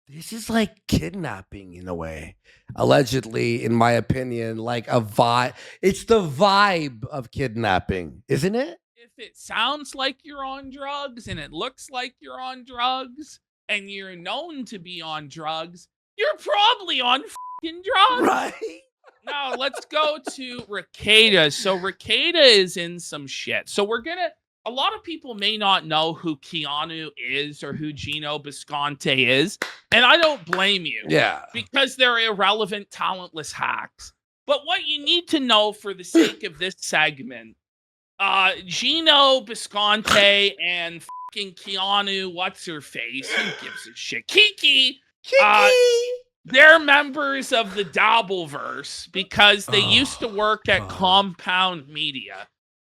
This is like kidnapping in a way. Allegedly, in my opinion, like a vibe. It's the vibe of kidnapping, isn't it? If it sounds like you're on drugs and it looks like you're on drugs and you're known to be on drugs, you're probably on fucking drugs. Right? Now let's go to Rekieta. So Rekieta is in some shit. So a lot of people may not know who Keanu is or who Gino Bisconte is. And I don't blame you Yeah. because they're irrelevant, talentless hacks. But what you need to know for the sake of this segment, Gino Bisconte and fucking Keanu, what's her face? Who gives a shit? Kiki. Uh, Kiki. they're members of the Dabbleverse because they used to work at Compound Media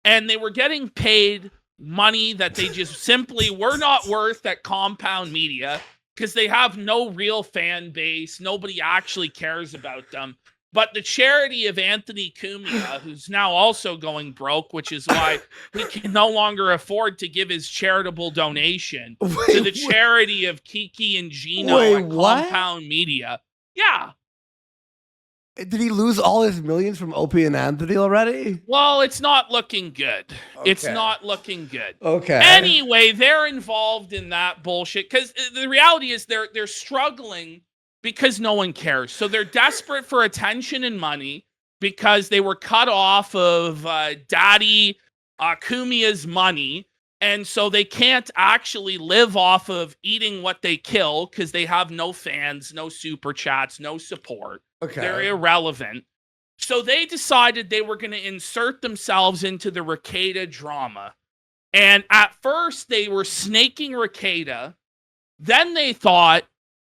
and they were getting paid money that they just simply were not worth at Compound Media because they have no real fan base. Nobody actually cares about them. But the charity of Anthony Cumia, who's now also going broke, which is why he can no longer afford to give his charitable donation to the charity of Kiki and Gino at Compound Media. Yeah. Did he lose all his millions from Opie and Anthony already? Well, it's not looking good. Okay. It's not looking good. Okay. Anyway, they're involved in that bullshit because the reality is they're struggling because no one cares. So they're desperate for attention and money because they were cut off of Daddy Kumia's money. And so they can't actually live off of eating what they kill because they have no fans, no super chats, no support. Okay. They're irrelevant. So they decided they were going to insert themselves into the Rekieta drama. And at first they were snaking Rekieta. Then they thought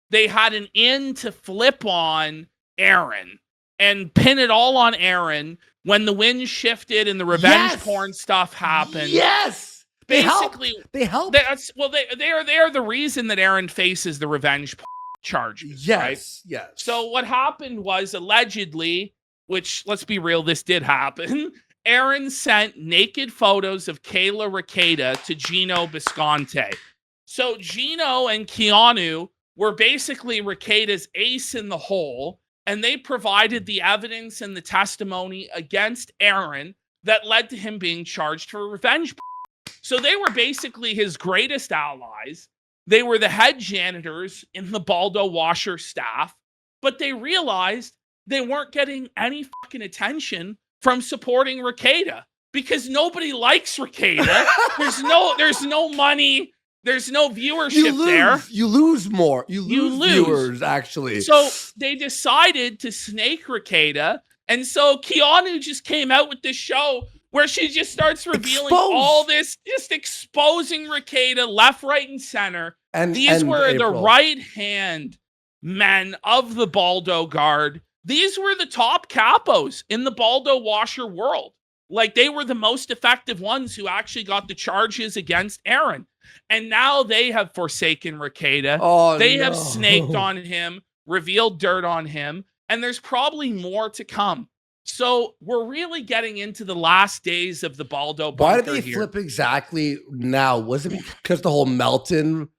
they had an in to flip on Aaron and pin it all on Aaron when the wind shifted and the revenge porn stuff happened. Yes. Basically, they help. They are the reason that Aaron faces the revenge charges. Yes, right? yes. So what happened was allegedly, which let's be real, this did happen. Aaron sent naked photos of Kayla Rekieta to Gino Bisconte. So Gino and Keanu were basically Rekieta's ace in the hole, and they provided the evidence and the testimony against Aaron that led to him being charged for revenge. So they were basically his greatest allies. They were the head janitors in the Baldo Washer staff, but they realized they weren't getting any fucking attention from supporting Rekieta because nobody likes Rekieta. There's no money. There's no viewership there. You lose more. You lose viewers, actually. So they decided to snake Rekieta. And so Keanu just came out with this show where she just starts revealing all this, just exposing Rekieta left, right, and center. And these were the right-hand men of the Baldo Guard. These were the top capos in the Baldo Washer world. Like, they were the most effective ones who actually got the charges against Aaron. And now they have forsaken Rekieta. They have snaked on him, revealed dirt on him, and there's probably more to come. So we're really getting into the last days of the Baldo bunker. Why did they flip exactly now? Was it because the whole Melton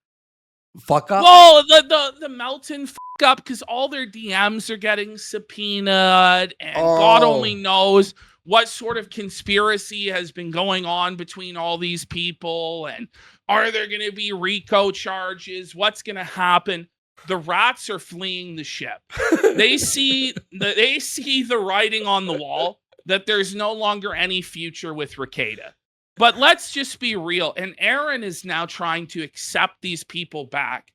fuck up? Well, the Melton fuck up because all their DMs are getting subpoenaed, and God only knows what sort of conspiracy has been going on between all these people, and are there going to be RICO charges? What's going to happen? The rats are fleeing the ship. They see the writing on the wall that there's no longer any future with Rekieta. But let's just be real. And Aaron is now trying to accept these people back.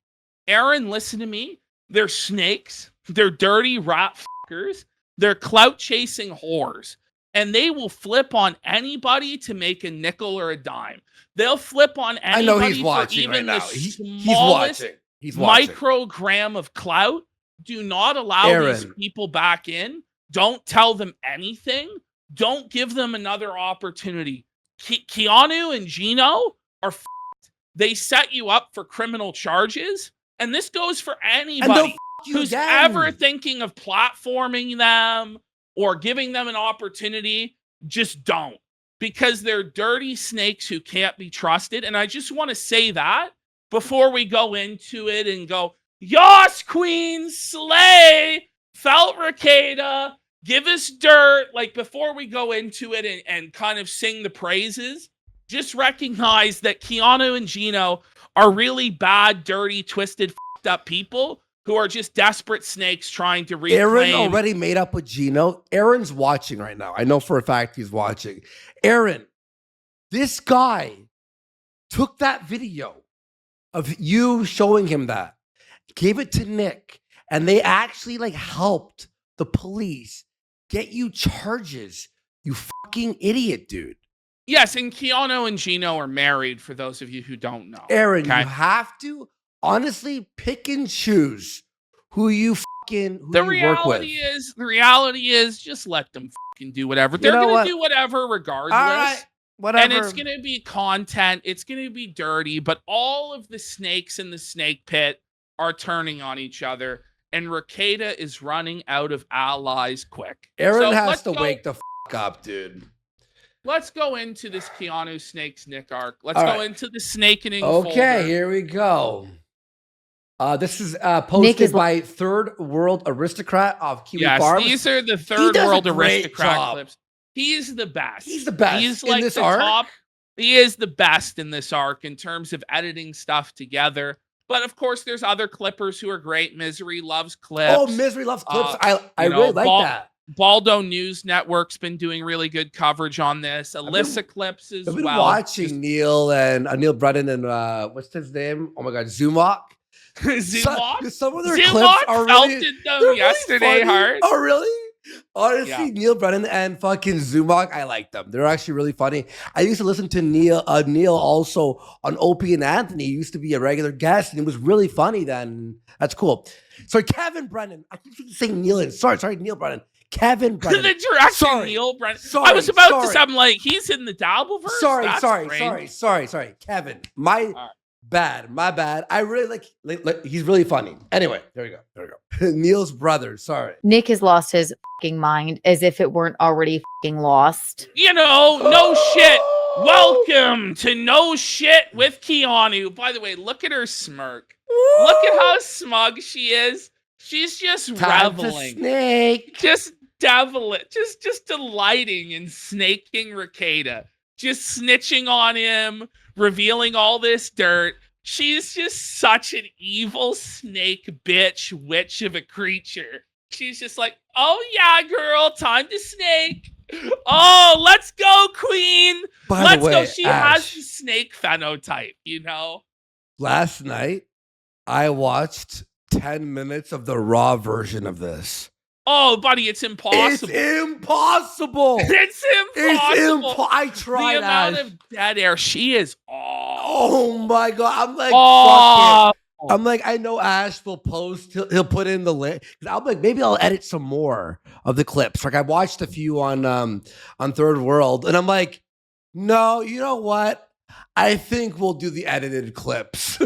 Aaron, listen to me. They're snakes. They're dirty rat fuckers. They're clout chasing whores. And they will flip on anybody to make a nickel or a dime. They'll flip on anybody. I know he's watching for even right now. The smallest He's watching. Microgram of clout. Do not allow these people back in. Don't tell them anything. Don't give them another opportunity. Keanu and Gino are f***ed. They set you up for criminal charges. And this goes for anybody who's ever thinking of platforming them or giving them an opportunity. Just don't. Because they're dirty snakes who can't be trusted. And I just want to say that before we go into it and go, Yas, queen, slay, felt Rekieta, give us dirt. Like, before we go into it and kind of sing the praises, just recognize that Keanu and Gino are really bad, dirty, twisted, fucked up people who are just desperate snakes trying to Aaron reclaim. already made up with Gino. Aaron's watching right now. I know for a fact he's watching. Aaron, this guy took that video of you showing him that, gave it to Nick, and they actually like helped the police get you charges. You fucking idiot, dude. Yes, and Keanu and Gino are married, for those of you who don't know. Aaron, okay? you have to honestly pick and choose who you fucking who you work with. The reality is just let them fucking do whatever. They're going to do whatever regardless. All right. Whatever. And it's going to be content. It's going to be dirty, but all of the snakes in the snake pit are turning on each other, and Rekieta is running out of allies quick. Aaron has to wake the fuck up, dude. Let's go into this Keanu Snakes Nick arc. Let's go into the snakening. Okay, here we go. This is posted by Third World Aristocrat of Kiwi Farms. These are the Third World Aristocrat clips. He's the best. He's the best. He's like the top. He is the best in this arc in terms of editing stuff together. But of course, there's other clippers who are great. Misery loves clips. Oh, Misery loves clips. I really like that. Baldo News Network's been doing really good coverage on this. Alyssa clips as well. I've been watching Neil and Neil Brennan and what's his name? Oh my God, Zumok. Zumok? Some of their clips are really them yesterday, Hart. Oh, really? Honestly, Neil Brennan and fucking Zumok, I like them. They're actually really funny. I used to listen to Neil also on Opie and Anthony. He used to be a regular guest, and it was really funny then. That's cool. So Kevin Brennan. I keep saying Neil. Sorry, Neil Brennan. Kevin Brennan. The director, Neil Brennan. I was about to say, I'm like, he's in the Dabbleverse? Sorry. Kevin. My bad. I really like he's really funny. Anyway, there we go. Neil's brother, sorry. Nick has lost his fucking mind as if it weren't already fucking lost. You know, no shit. Welcome to No Shit with Keanu. By the way, look at her smirk. Look at how smug she is. She's just reveling. Snake. Just delighting in snaking Rekieta. Just snitching on him, revealing all this dirt. She's just such an evil snake bitch witch of a creature. She's just like, oh yeah, girl, time to snake. Oh, let's go, queen. Let's go. She has the snake phenotype, you know? Last night, I watched 10 minutes of the raw version of this. Oh, buddy, it's impossible. It's impossible. I tried. The amount of dead air. She is. Oh my God. I'm like, fuck it. I'm like, I know Ash will post. He'll put in the link. I'm like, maybe I'll edit some more of the clips. Like I watched a few on Third World, and I'm like, no, you know what? I think we'll do the edited clips.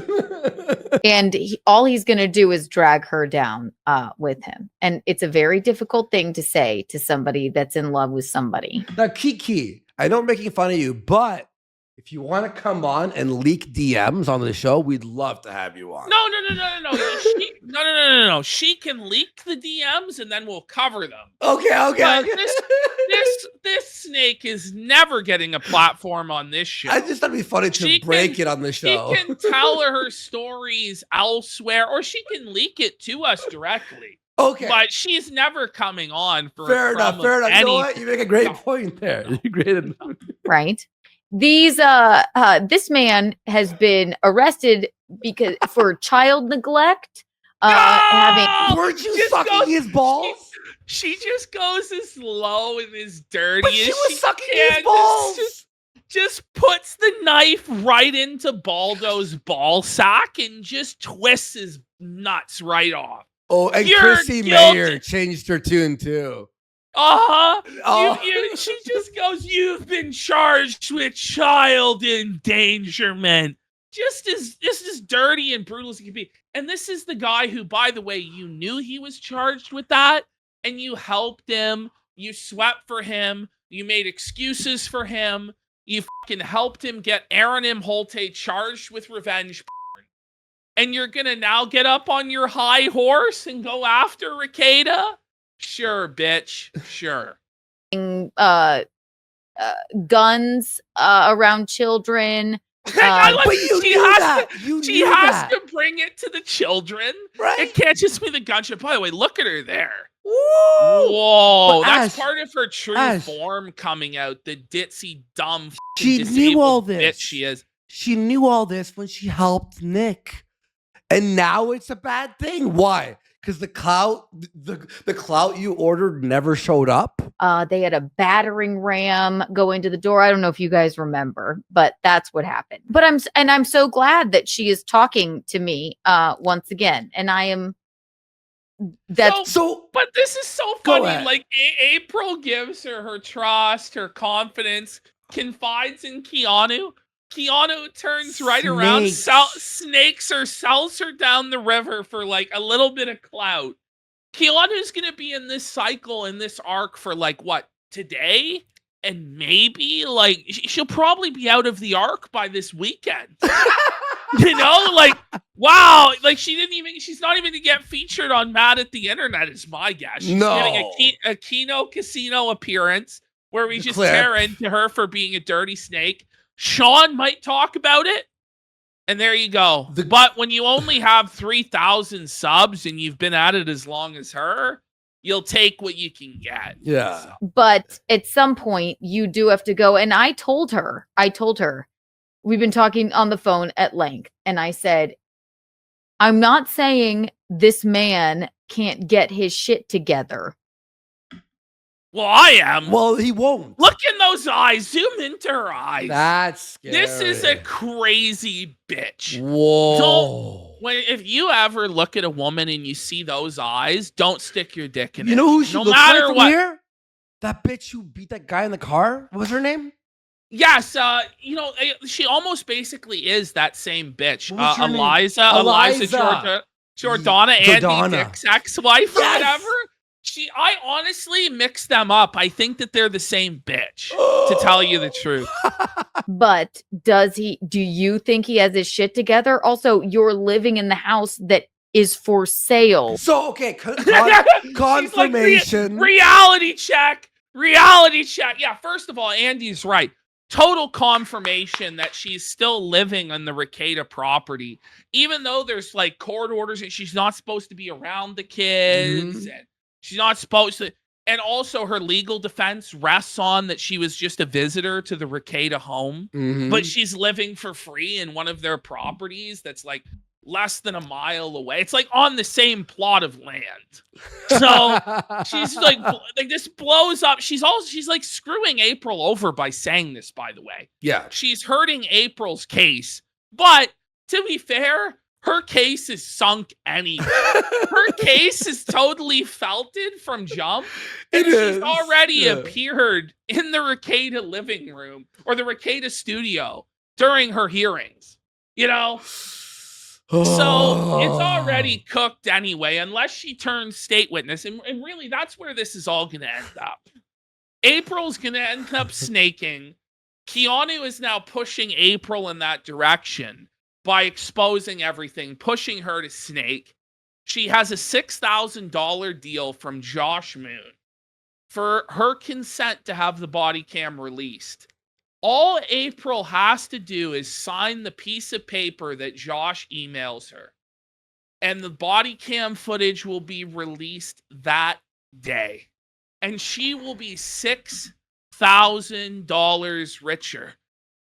And all he's going to do is drag her down with him. And it's a very difficult thing to say to somebody that's in love with somebody. Now, Kiki, I know I'm making fun of you, but if you want to come on and leak DMs on the show, we'd love to have you on. No. No. She can leak the DMs and then we'll cover them. Okay. This snake is never getting a platform on this show. I just thought it'd be funny to break it on the show. She can tell her stories elsewhere, or she can leak it to us directly. Okay. But she's never coming on for fair enough. You know what? You make a great point there. You're great enough. Right. These this man has been arrested because for child neglect. Weren't you sucking his balls? She just goes as low and as dirty but as she was sucking his balls. Just puts the knife right into Baldo's ball sack and just twists his nuts right off. Oh, and Chrissy Mayer changed her tune too. She just goes, you've been charged with child endangerment. Just as dirty and brutal as he can be. And this is the guy who, by the way, you knew he was charged with that, and you helped him, you swept for him, you made excuses for him, you fucking helped him get Aaron M. Holte charged with revenge porn. And you're going to now get up on your high horse and go after Rekieta? Sure, bitch. Sure. Guns around children. But you knew that. She has to bring it to the children. Right? It can't just be the gunshot. By the way, look at her there. Woo! Whoa, But that's Ash, part of her true Ash, form coming out. The ditzy, dumb, she disabled knew all this. bitch she is. She knew all this when she helped Nick, and now it's a bad thing. Why? Because the clout you ordered never showed up. They had a battering ram go into the door. I don't know if you guys remember, but that's what happened. But I'm so glad that she is talking to me once again, and I am. But this is so funny. Like April gives her trust, her confidence, confides in Keanu. Keanu turns right around, snakes her, sells her down the river for like a little bit of clout. Keanu's gonna be in this cycle, in this arc for like what, today? And maybe like she'll probably be out of the arc by this weekend. You know, like, wow, like she's not even gonna get featured on Mad at the Internet, is my guess. She's getting a Keno Casino appearance where we just tear into her for being a dirty snake. Sean might talk about it, and there you go. But when you only have 3,000 subs and you've been at it as long as her, you'll take what you can get. Yeah. So. But at some point, you do have to go. And I told her, we've been talking on the phone at length, and I said, I'm not saying this man can't get his shit together. Well, I am. Well, he won't. Look in those eyes. Zoom into her eyes. That's scary. This is a crazy bitch. Whoa. If you ever look at a woman and you see those eyes, don't stick your dick in it. You know who she looks like from here? That bitch who beat that guy in the car? What was her name? Yes, she almost basically is that same bitch. Eliza Jordana, Andy Dick's ex-wife or whatever. I honestly mix them up. I think that they're the same bitch, to tell you the truth. But do you think he has his shit together? Also, you're living in the house that is for sale. So, okay, confirmation. Like, reality check. Yeah, first of all, Andy's right. Total confirmation that she's still living on the Rekieta property, even though there's like court orders and she's not supposed to be around the kids and she's not supposed to. And also her legal defense rests on that she was just a visitor to the Rekieta home, but she's living for free in one of their properties that's like less than a mile away. It's like on the same plot of land. So she's like this blows up. She's like screwing April over by saying this, by the way. Yeah. She's hurting April's case. But to be fair, her case is sunk anyway. Her case is totally felted from jump. And she's already appeared in the Rekieta living room or the Rekieta studio during her hearings. You know? So it's already cooked anyway, unless she turns state witness. And really, that's where this is all going to end up. April's going to end up snaking. Keanu is now pushing April in that direction by exposing everything, pushing her to snake. She has a $6,000 deal from Josh Moon for her consent to have the body cam released. All April has to do is sign the piece of paper that Josh emails her, and the body cam footage will be released that day. And she will be $6,000 richer.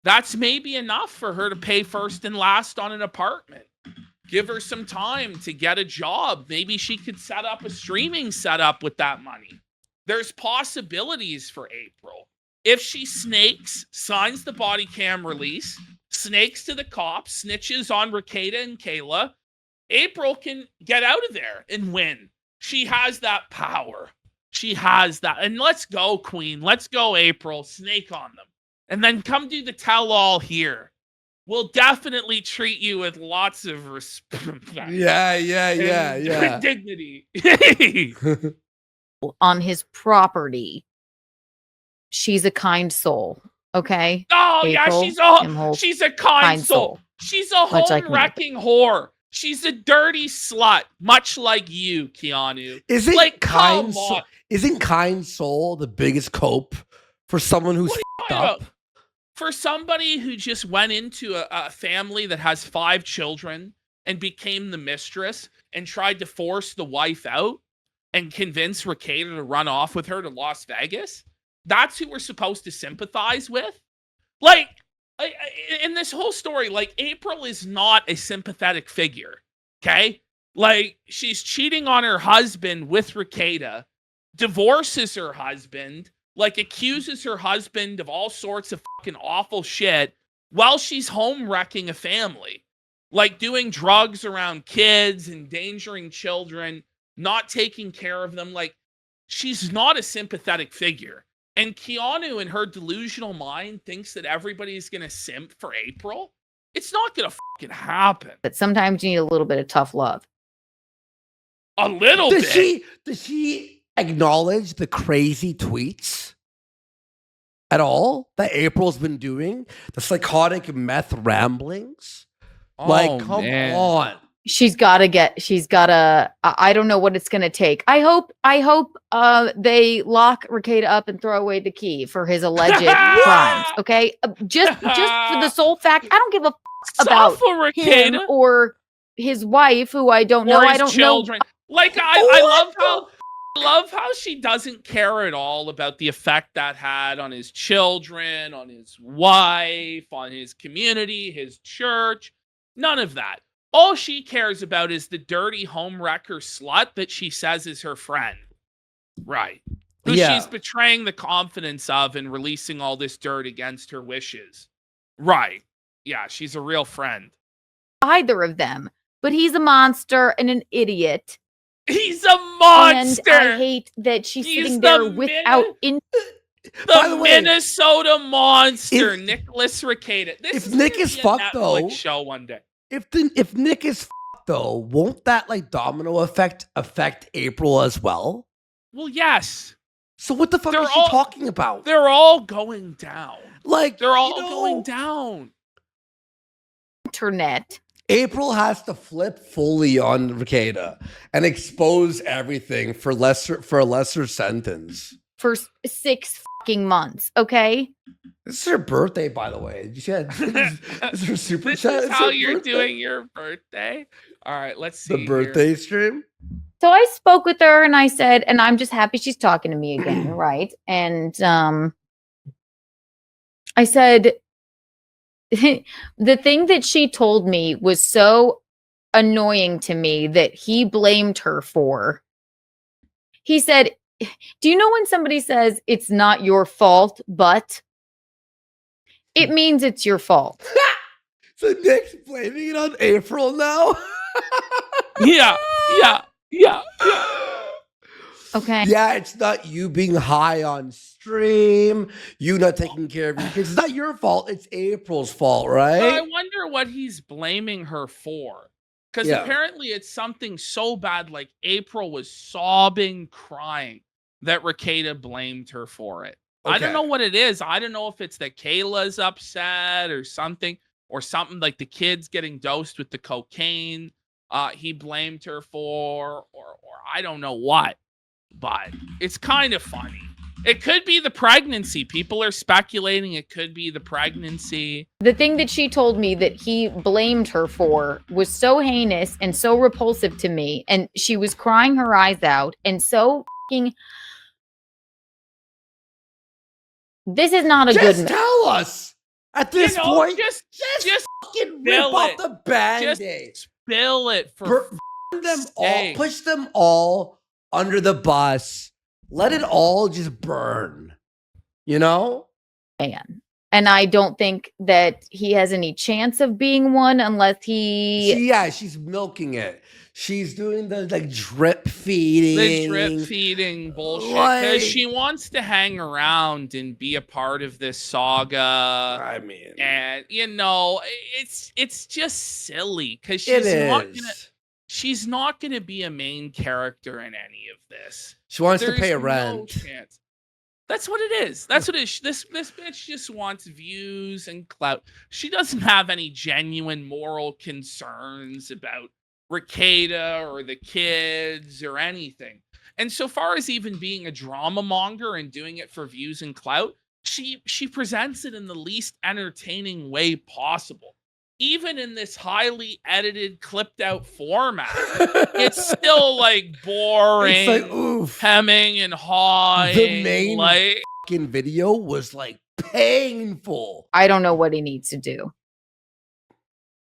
That's maybe enough for her to pay first and last on an apartment. Give her some time to get a job. Maybe she could set up a streaming setup with that money. There's possibilities for April. If she snakes, signs the body cam release, snakes to the cops, snitches on Rekieta and Kayla, April can get out of there and win. She has that power. She has that. And let's go, Queen. Let's go, April. Snake on them. And then come do the tell-all here. We'll definitely treat you with lots of respect. Yeah. Dignity. On his property. She's a kind soul, okay? Oh, April, yeah, she's a kind soul. She's a home-wrecking whore. She's a dirty slut, much like you, Keanu. Isn't Like, kind come on. isn't kind soul the biggest cope for someone who's What fucked up? For somebody who just went into a family that has 5 children and became the mistress and tried to force the wife out and convince Rekieta to run off with her to Las Vegas, that's who we're supposed to sympathize with? Like, in this whole story, like, April is not a sympathetic figure, okay? Like, she's cheating on her husband with Rekieta, divorces her husband, like, accuses her husband of all sorts of fucking awful shit while she's home wrecking a family. Like, doing drugs around kids, endangering children, not taking care of them. Like, she's not a sympathetic figure. And Keanu, in her delusional mind, thinks that everybody's going to simp for April. It's not going to fucking happen. But sometimes you need a little bit of tough love. A little bit. Does she acknowledge the crazy tweets at all that April's been doing? The psychotic meth ramblings? Like, come on. She's got to, I don't know what it's going to take. I hope they lock Rekieta up and throw away the key for his alleged crimes. Okay. Just for the sole fact, I don't give a about him or his wife, who I don't know. I don't children. know. Like, I love how she doesn't care at all about the effect that had on his children, on his wife, on his community, his church. None of that. All she cares about is the dirty homewrecker slut that she says is her friend. Right. Who she's betraying the confidence of and releasing all this dirt against her wishes. Right. Yeah, she's a real friend. Either of them. But he's a monster and an idiot. He's a monster! And I hate that she's sitting there without... The Minnesota monster, Nicholas Rekieta. If Nick is fucked, though... show one day. If Nick is fucked, though, won't that, like, domino affect April as well? Well, yes. So what the fuck is she talking about? They're all going down. Like, they're all going down. Internet. April has to flip fully on Rekieta and expose everything for a lesser sentence. For 6 fucking months, okay? This is her birthday, by the way. This is her super chat. This is how you're doing your birthday? All right, let's see. The birthday stream? So I spoke with her and I said, and I'm just happy she's talking to me again, right? And I said, the thing that she told me was so annoying to me that he blamed her for. He said, do you know when somebody says it's not your fault, but it means it's your fault? So Nick's blaming it on April now? Yeah. Okay. Yeah, it's not you being high on stream, you not taking care of your kids. It's not your fault. It's April's fault, right? But I wonder what he's blaming her for. Because apparently it's something so bad, like April was sobbing, crying, that Rekieta blamed her for it. Okay. I don't know what it is. I don't know if it's that Kayla's upset or something like the kids getting dosed with the cocaine he blamed her for, or I don't know what. But it's kind of funny. It could be the pregnancy. People are speculating it could be the pregnancy. The thing that she told me that he blamed her for was so heinous and so repulsive to me. And she was crying her eyes out and so fucking... This is not a good... Just tell us at this point. Just fucking rip off the Band-Aid. Just spill it for them all. Push them all under the bus. Let it all just burn. You know? Man. And I don't think that he has any chance of being one unless he... she's milking it. She's doing the drip feeding. The drip feeding bullshit. Because she wants to hang around and be a part of this saga. I mean... And, it's just silly. Because she's not gonna be a main character in any of this. She wants to pay rent. No chance. That's what it is. That's what it is. This bitch just wants views and clout. She doesn't have any genuine moral concerns about Rekieta or the kids or anything. And so far as even being a drama monger and doing it for views and clout, she presents it in the least entertaining way possible. Even in this highly edited, clipped out format, it's still like boring, It's like, oof. hemming and hawing. The main like, fucking video was like painful. I don't know what he needs to do.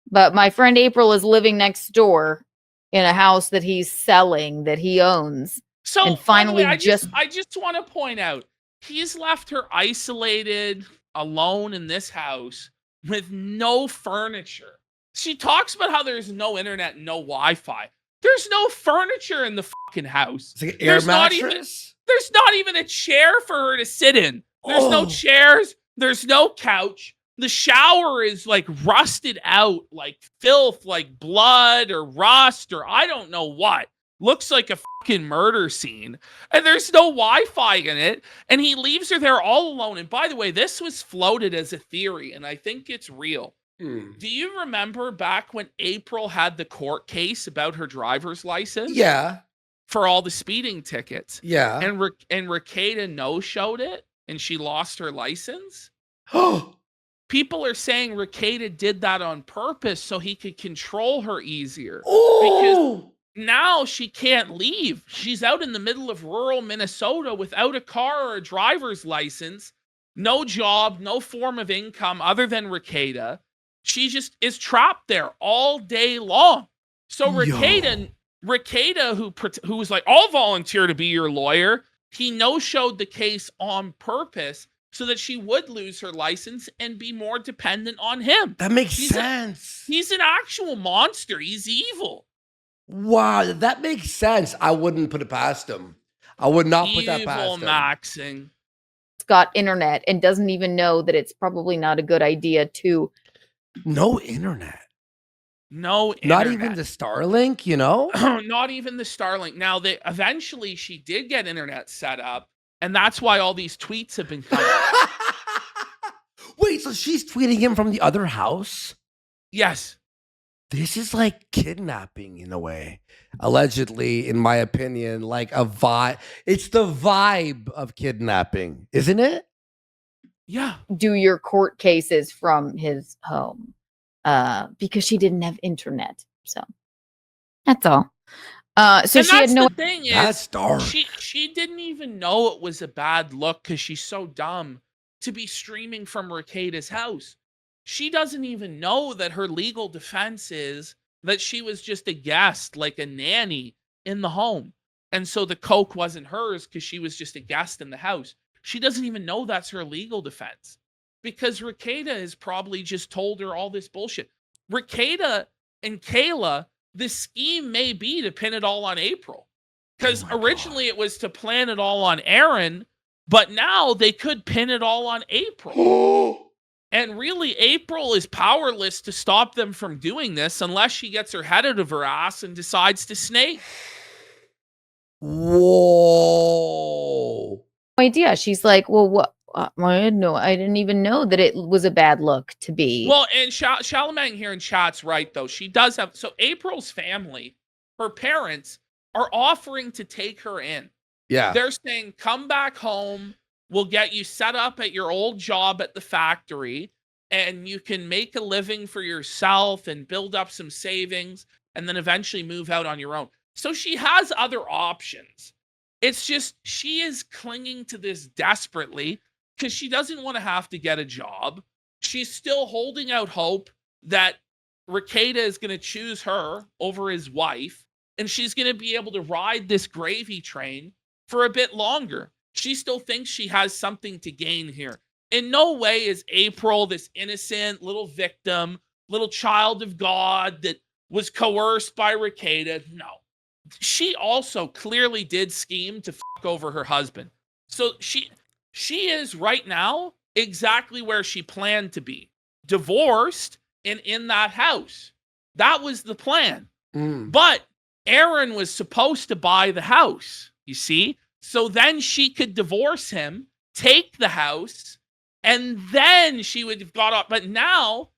But my friend April is living next door in a house that he's selling, that he owns. so And finally by the way, I just want to point out, he's left her isolated, alone in this house with no furniture. She talks about how there's no internet, no Wi-Fi. There's no furniture in the fucking house. It's like an air There's not mattress. There's not even a chair for her to sit in. There's no Oh. chairs. There's no couch. The shower is like rusted out, like filth, like blood or rust or I don't know what. Looks like a fucking murder scene. And there's no Wi-Fi in it. And he leaves her there all alone. And by the way, this was floated as a theory, and I think it's real. Hmm. Do you remember back when April had the court case about her driver's license? Yeah. For all the speeding tickets. Yeah. And Rekieta no-showed it, and she lost her license? Oh. People are saying Rekieta did that on purpose so he could control her easier. Oh. Now she can't leave. She's out in the middle of rural Minnesota without a car or a driver's license, no job, no form of income other than Rekieta. She just is trapped there all day long. So Rekieta, who was like, I'll volunteer to be your lawyer, he no-showed the case on purpose so that she would lose her license and be more dependent on him. That makes sense. He's an actual monster. He's evil. Wow, that makes sense. I wouldn't put it past him. I would not put that past Evil him. maxing. It's got internet and doesn't even know that it's probably not a good idea to. No internet. No internet. Not even the Starlink, you know? Not even the Starlink. Now, eventually she did get internet set up, and that's why all these tweets have been coming. Wait, so she's tweeting him from the other house? Yes. This is like kidnapping in a way. Allegedly, in my opinion, like a vibe. It's the vibe of kidnapping, isn't it? Yeah. Do your court cases from his home because she didn't have internet. So that's all. So and she had that's no. the thing is, That's dark. she didn't even know it was a bad look because she's so dumb to be streaming from Rekieta's house. She doesn't even know that her legal defense is that she was just a guest, like a nanny in the home. And so the coke wasn't hers because she was just a guest in the house. She doesn't even know that's her legal defense because Rekieta has probably just told her all this bullshit. Rekieta and Kayla, the scheme may be to pin it all on April because originally it was to plan it all on Aaron, but now they could pin it all on April. And really, April is powerless to stop them from doing this unless she gets her head out of her ass and decides to snake. Whoa. No idea. She's like, well, what? I didn't even know that it was a bad look to be. Well, and Charlemagne here in chat's right, though. She does have... So April's family, her parents, are offering to take her in. Yeah. They're saying, come back home. We'll get you set up at your old job at the factory, and you can make a living for yourself and build up some savings, and then eventually move out on your own. So she has other options. It's just she is clinging to this desperately because she doesn't want to have to get a job. She's still holding out hope that Rekieta is going to choose her over his wife, and she's going to be able to ride this gravy train for a bit longer. She still thinks she has something to gain here. In no way is April this innocent little victim, little child of God that was coerced by Rekieta. No. She also clearly did scheme to fuck over her husband. So she is right now exactly where she planned to be. Divorced and in that house. That was the plan. But Aaron was supposed to buy the house, you see? So then she could divorce him, take the house, and then she would have got up. But now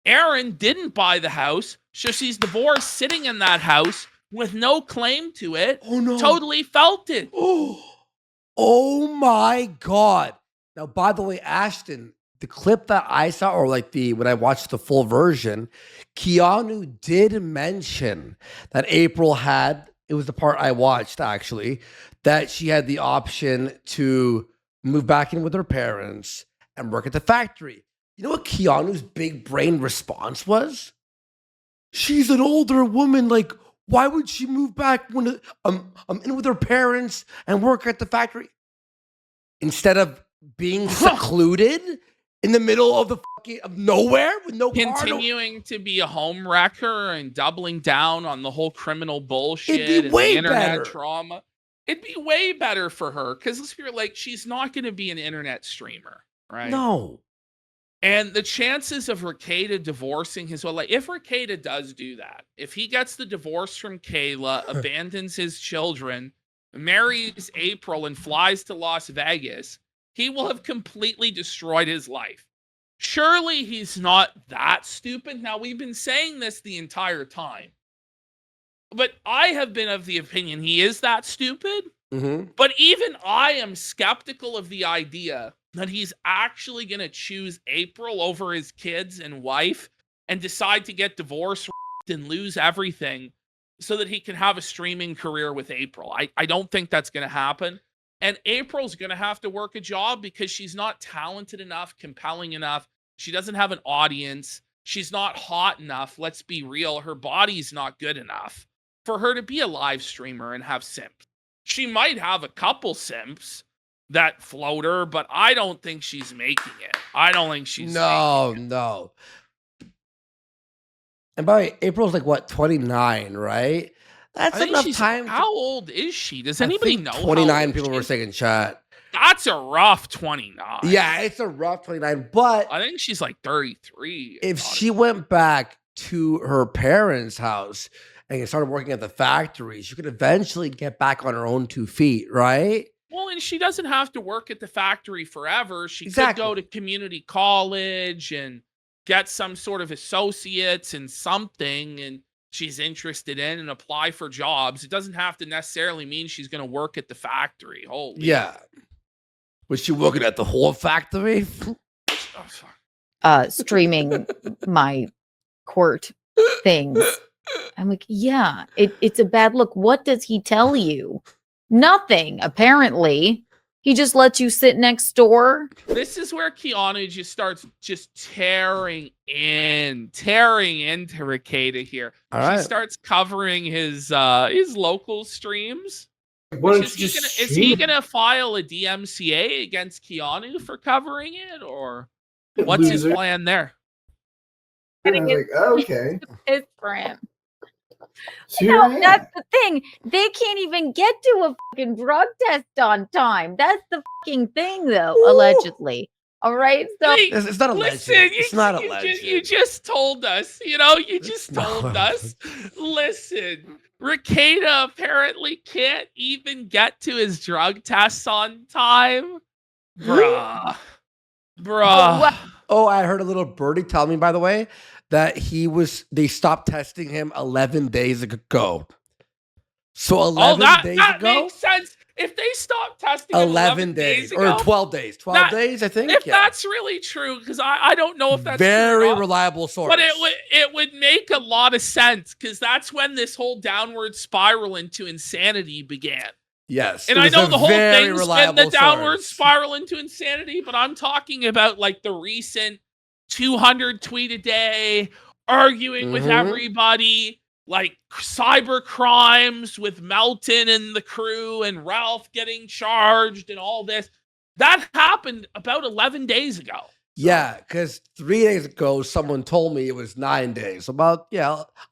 Aaron didn't buy the house, so she's divorced, sitting in that house with no claim to it. Oh no. Totally felt it. Oh my God. Now, by the way, Ashton, the clip that I saw, or like when I watched the full version, Keanu did mention that April had, it was the part I watched actually, that she had the option to move back in with her parents and work at the factory. You know what Keanu's big brain response was? She's an older woman. Like, why would she move back when I'm in with her parents and work at the factory? Instead of being secluded in the middle of of nowhere with no continuing to be a home wrecker and doubling down on the whole criminal bullshit It'd be and way the internet better. trauma. It'd be way better for her because let's be real, like she's not going to be an internet streamer, right? No. And the chances of Rekieta divorcing his wife, like if Rekieta does do that, if he gets the divorce from Kayla, abandons his children, marries April, and flies to Las Vegas, he will have completely destroyed his life. Surely he's not that stupid. Now, we've been saying this the entire time, but I have been of the opinion he is that stupid. Mm-hmm. But even I am skeptical of the idea that he's actually going to choose April over his kids and wife and decide to get divorced and lose everything so that he can have a streaming career with April. I don't think that's going to happen. And April's going to have to work a job because she's not talented enough, compelling enough. She doesn't have an audience. She's not hot enough. Let's be real. Her body's not good enough for her to be a live streamer and have simps. She might have a couple simps that float her, but I don't think she's making it. I don't think she's No. And by the way, April's like what, 29, right? That's enough time. How old is she? Does anybody know? 29 people were saying in chat. That's a rough 29. Yeah, it's a rough 29, but I think she's like 33. If she went back to her parents' house and started working at the factory, she could eventually get back on her own 2 feet, right? Well, and she doesn't have to work at the factory forever. She could go to community college and get some sort of associates in something and she's interested in and apply for jobs. It doesn't have to necessarily mean she's going to work at the factory. Holy. Yeah. Was she working at the whole factory? Streaming my court things. I'm like, yeah, it's a bad look. What does he tell you? Nothing, apparently. He just lets you sit next door. This is where Keanu just starts tearing into Rekieta here. All right. She starts covering his local streams. Is he gonna file a DMCA against Keanu for covering it, or what's his plan there? Like, okay. It's for him. So No, that's the thing. They can't even get to a fucking drug test on time. That's the fucking thing, though, allegedly. All right? So It's not a Listen, legend. It's not a legend. You just told us. You just told us. Listen, Rekieta apparently can't even get to his drug tests on time. Bruh. Oh, I heard a little birdie tell me, by the way, that they stopped testing him 11 days ago. So 11 days that ago? makes sense. If they stopped testing him 11 days ago, or 12 days. 12 days, I think. If that's really true, because I don't know if that's very true reliable source. But it would make a lot of sense because that's when this whole downward spiral into insanity began. Yes. And I know the whole thing's been the downward spiral into insanity, but I'm talking about like the recent 200 tweet a day, arguing with everybody, like cyber crimes with Melton and the crew and Ralph getting charged and all this. That happened about 11 days ago. Yeah, because 3 days ago, someone told me it was 9 days. About,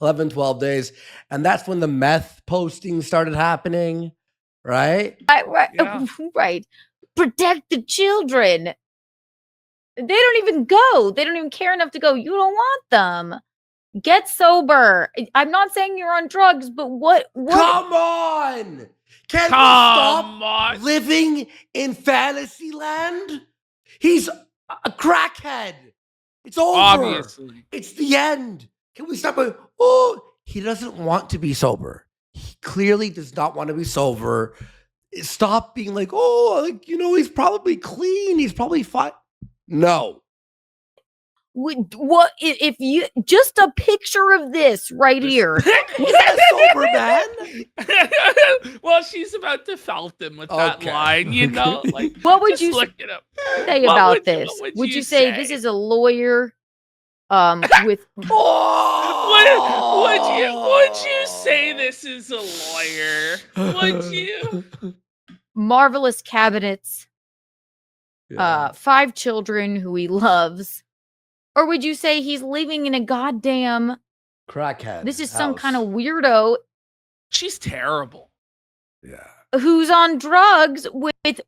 11, 12 days. And that's when the meth posting started happening, right? Right. Protect the children. They don't even go. They don't even care enough to go. You don't want them. Get sober. I'm not saying you're on drugs, but what? Come on! Can we stop living in fantasy land? He's a crackhead. It's over. Obviously. It's the end. Can we stop it? Oh, he doesn't want to be sober. He clearly does not want to be sober. Stop being like, oh, like, he's probably clean. He's probably fine. No. What if you just a picture of this right here? He's not a sober man. Well, she's about to felt him with that line, like What would just you look it up. say What about would- this? what Would you say this is a lawyer with Would you say this is a lawyer? Would you? marvelous cabinets, 5 children who he loves? Or would you say he's living in a goddamn crackhead? this is some kind of weirdo She's terrible. Yeah. who's on drugs with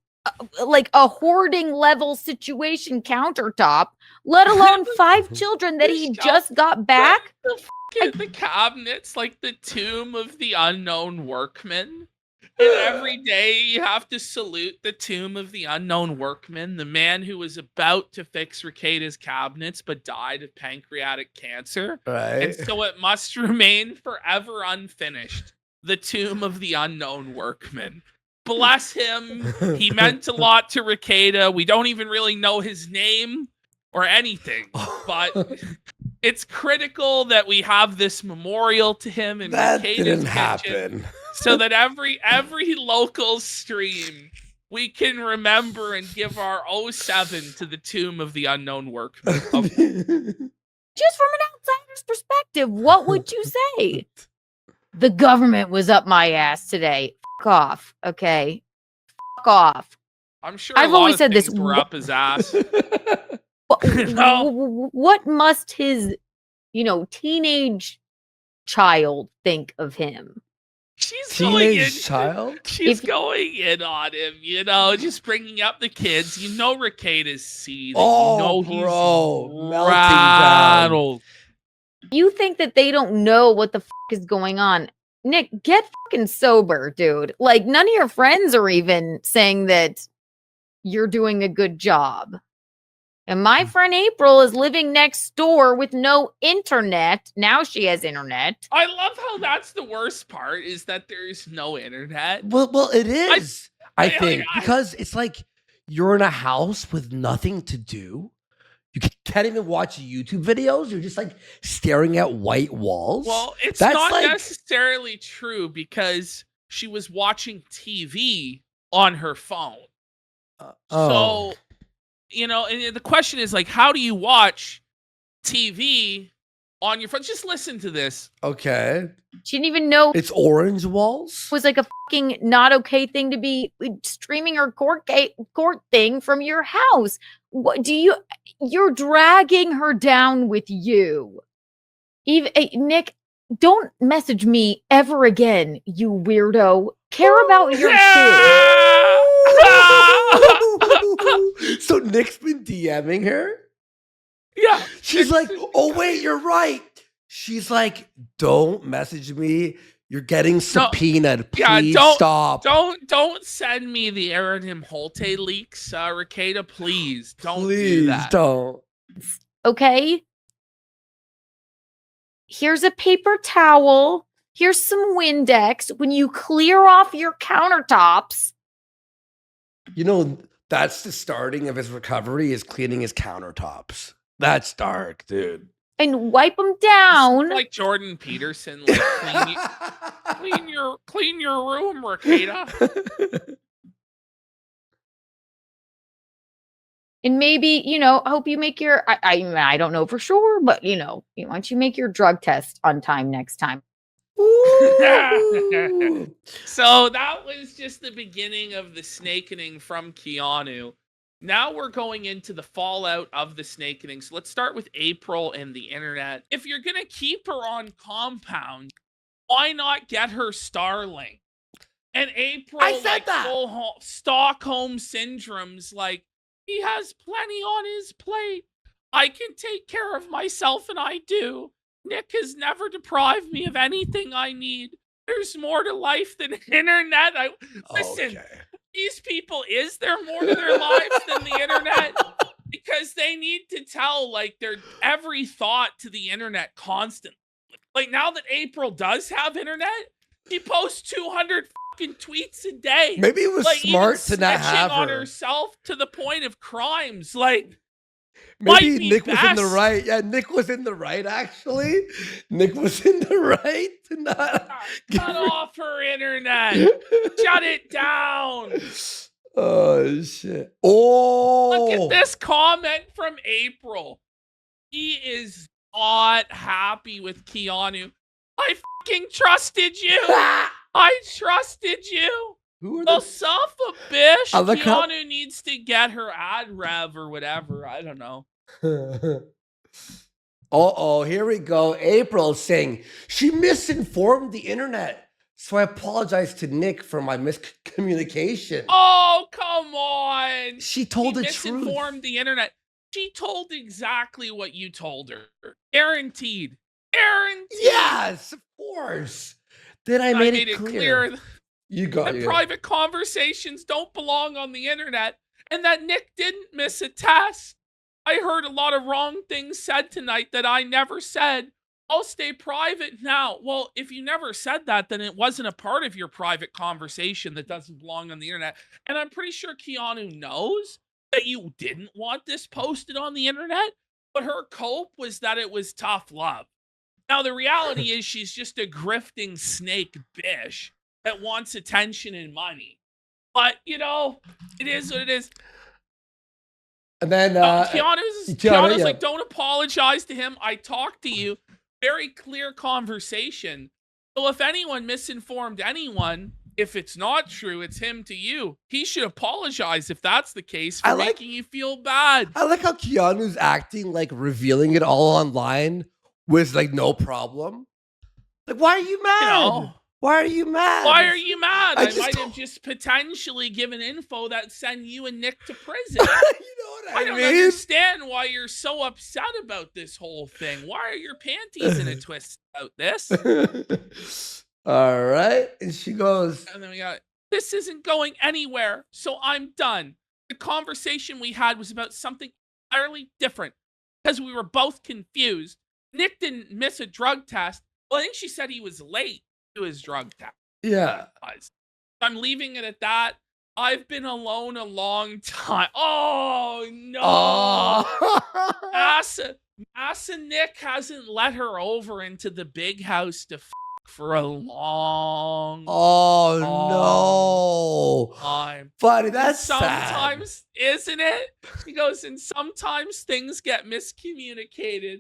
like a hoarding level situation countertop, let alone 5 children that he just got back. The cabinets, like the tomb of the unknown workman. And every day you have to salute the tomb of the unknown workman, the man who was about to fix Rekieta's cabinets but died of pancreatic cancer. Right. And so it must remain forever unfinished. The tomb of the unknown workman. Bless him. He meant a lot to Rekieta. We don't even really know his name or anything, but it's critical that we have this memorial to him in That Rekieta's didn't kitchen, happen. so that every local stream we can remember and give our 07 to the tomb of the unknown workman. Just from an outsider's perspective, what would you say? The government was up my ass today. Fuck off, okay? Fuck off. I'm sure I've a lot always of said this. things were up his ass. What must his, teenage child think of him? She's going in. Teenage child? She's going in on him, just bringing up the kids. Rekieta's seething. Oh, he's bro, melting rattled. You think that they don't know what the fuck is going on? Nick, get fucking sober, dude. Like, none of your friends are even saying that you're doing a good job. And my friend April is living next door with no internet. Now she has internet. I love how that's the worst part, is that there's no internet. Well, it is. I I- think because it's like you're in a house with nothing to do. You can't even watch YouTube videos. You're just like staring at white walls. Well, it's That's not like- necessarily true, because she was watching TV on her phone. So, and the question is, like, how do you watch TV on your phone? Just listen to this. Okay. She didn't even know It's orange walls. it was like a fucking not okay thing to be streaming her court thing from your house. What do you're dragging her down with you. Even Nick, don't message me ever again, you weirdo. Care about your kids. So Nick's been DMing her. Yeah. She's like, oh wait, you're right. She's like, don't message me. You're getting subpoenaed. Please stop. Don't send me the Aaron Holte leaks, Rekieta. Please don't do that. Don't. Okay? Here's a paper towel. Here's some Windex. When you clear off your countertops. That's the starting of his recovery, is cleaning his countertops. That's dark, dude. And wipe them down. It's like Jordan Peterson, like clean your room, Rekieta. And maybe, I hope you make your, I don't know for sure, but, why don't you make your drug test on time next time? So that was just the beginning of the snakening from Keanu. Now we're going into the fallout of the snakening. So let's start with April and the internet. If you're going to keep her on compound, why not get her Starlink? And April, I said that. full Stockholm syndrome's like, he has plenty on his plate. I can take care of myself, and I do. Nick has never deprived me of anything I need. There's more to life than internet. Listen. Okay. These people, is there more to their lives than the internet? Because because they need to tell like their every thought to the internet constantly. Like now that April does have internet, he posts 200 fucking tweets a day. Maybe it was like smart even to not have snitching on her. herself to the point of crimes. Like Maybe might be Nick was in the best. right. Yeah, Nick was in the right, actually. Nick was in the right to not cut off her internet. Shut it down. Oh, shit. Oh. Look at this comment from April. He is not happy with Keanu. I fucking trusted you. I trusted you. Who are Well, the... son of a bitch. I like how- Keanu needs to get her ad rev or whatever. I don't know. Uh-oh, here we go. April saying she misinformed the internet. So I apologize to Nick for my miscommunication. Oh, come on. She told He the truth. misinformed the internet. She told exactly what you told her. Guaranteed. Guaranteed. Yes, of course. Then I made it clear. You got that it. Private conversations don't belong on the internet, and that Nick didn't miss a test. I heard a lot of wrong things said tonight that I never said. I'll stay private now. Well, if you never said that, then it wasn't a part of your private conversation that doesn't belong on the internet. And I'm pretty sure Keanu knows that you didn't want this posted on the internet, but her cope was that it was tough love. Now, the reality is she's just a grifting snake bitch that wants attention and money. But, you know, it is what it is. And then Keanu's like, don't apologize to him. I talked to you. Very clear conversation. So if anyone misinformed anyone, if it's not true, it's him to you. He should apologize if that's the case for making you feel bad. I like how Keanu's acting like revealing it all online was like no problem. Like, why are you mad? You know, why are you mad? Why are you mad? I just might don't- have just potentially given info that send you and Nick to prison. You know what I I don't mean? understand why you're so upset about this whole thing. Why are your panties in a twist about this? All right. And she goes, And then we got, this isn't going anywhere, so I'm done. The conversation we had was about something entirely different because we were both confused. Nick didn't miss a drug test. Well, I think she said he was late to his drug test. yeah. I'm leaving it at that. I've been alone a long time. Oh, no. Oh. Massa Nick hasn't let her over into the big house to for a long time. Buddy, that's Sometimes, sad. isn't it? He goes, and sometimes things get miscommunicated.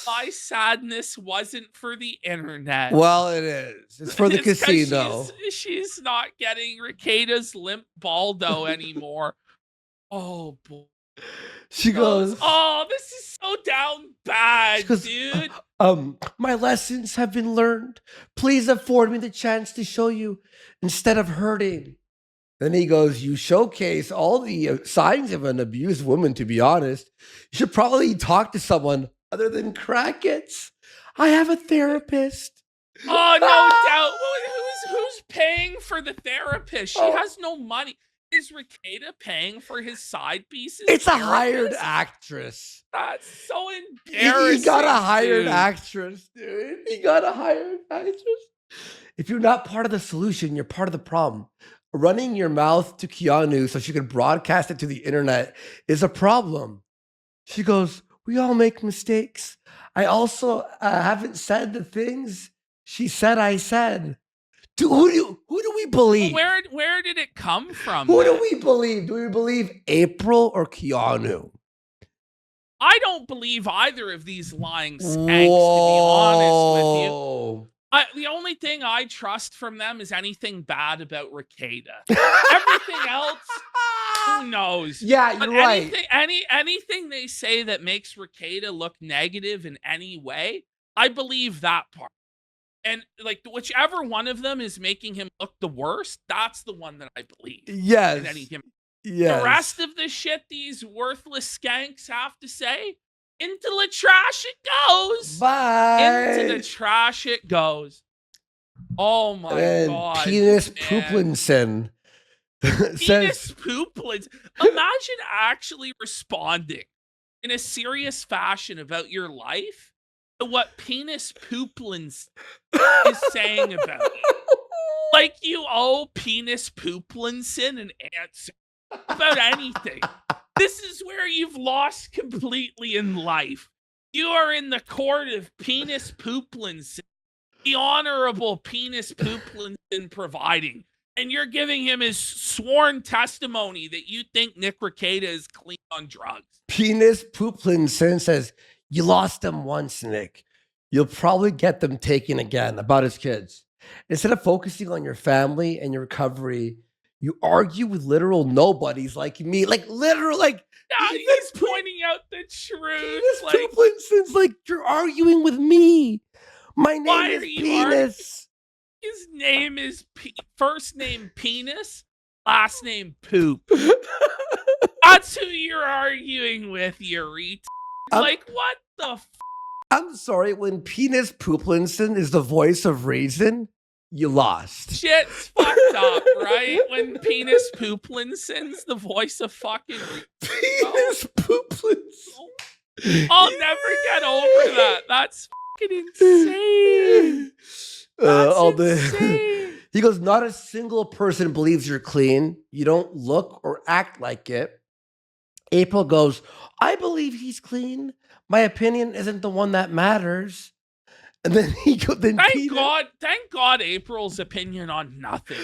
My sadness wasn't for the internet. Well, it is. It's for the It's 'cause casino. She's not getting Rekieta's limp baldo anymore. Oh, boy. She goes, oh, this is so down bad, she goes, dude. My lessons have been learned. Please afford me the chance to show you instead of hurting. Then he goes, you showcase all the signs of an abused woman, to be honest. You should probably talk to someone other than crackheads. I have a therapist. Oh, no doubt. Who's paying for the therapist? She has no money. Is Rekieta paying for his side pieces? It's a hired actress. That's so embarrassing. He got a hired dude. actress, dude. He got a hired actress. If you're not part of the solution, you're part of the problem. Running your mouth to Keanu so she could broadcast it to the internet is a problem. She goes, we all make mistakes. I also haven't said the things she said I said. Who do we believe? Where did it come from? Who do we believe? Do we believe April or Keanu? I don't believe either of these lying skanks, to be honest with you. The only thing I trust from them is anything bad about Rekieta. Everything else, who knows? Yeah, you're right. Anything they say that makes Rekieta look negative in any way, I believe that part. And like whichever one of them is making him look the worst, that's the one that I believe. Yes. The rest of the shit these worthless skanks have to say, into the trash it goes. Bye. Into the trash it goes. Oh my God. Penis Pooplinson Penis Pooplinson. Imagine actually responding in a serious fashion about your life and what penis pooplins is saying about you. Like you owe penis pooplinson an answer about anything. This is where you've lost completely in life. You are in the court of penis pooplinson, the honorable penis pooplinson providing. And you're giving him his sworn testimony that you think Nick Rekieta is clean on drugs. Penis Pooplinson says, you lost them once, Nick. You'll probably get them taken again, about his kids. Instead of focusing on your family and your recovery, you argue with literal nobodies like me. Like, literal, like. Yeah, he's pointing out the truth. Penis Like, Pooplinson's like, you're arguing with me. My name why is are you Penis. his name is first name Penis, last name Poop. That's who you're arguing with, you retard. Like, what the I'm sorry, when Penis Pooplinson is the voice of reason, you lost. shit's fucked up, right? When Penis Pooplinson's the voice of fucking Penis Pooplinson. I'll never get over that. That's fucking insane. That's insane. He goes, not a single person believes you're clean. You don't look or act like it. April goes, I believe he's clean. My opinion isn't the one that matters. And then he goes, Thank God April's opinion on nothing.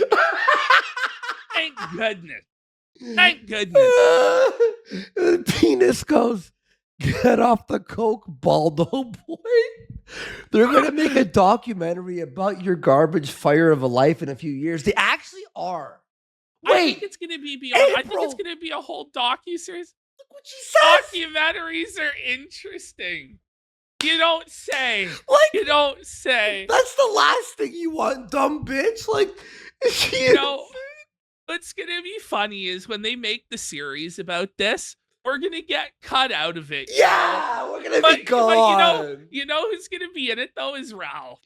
Thank goodness. Thank goodness. Penis goes, get off the coke, Baldo boy. They're going to make a documentary about your garbage fire of a life in a few years. They actually are. Wait, I think it's going to be beyond. April. I think it's going to be a whole docuseries. Look what she says. Documentaries are interesting. You don't say. Like, You don't say. that's the last thing you want, dumb bitch. Like, You know, what's going to be funny is when they make the series about this, we're going to get cut out of it. yeah, we're going to be gone. But you know who's going to be in it, though, is Ralph.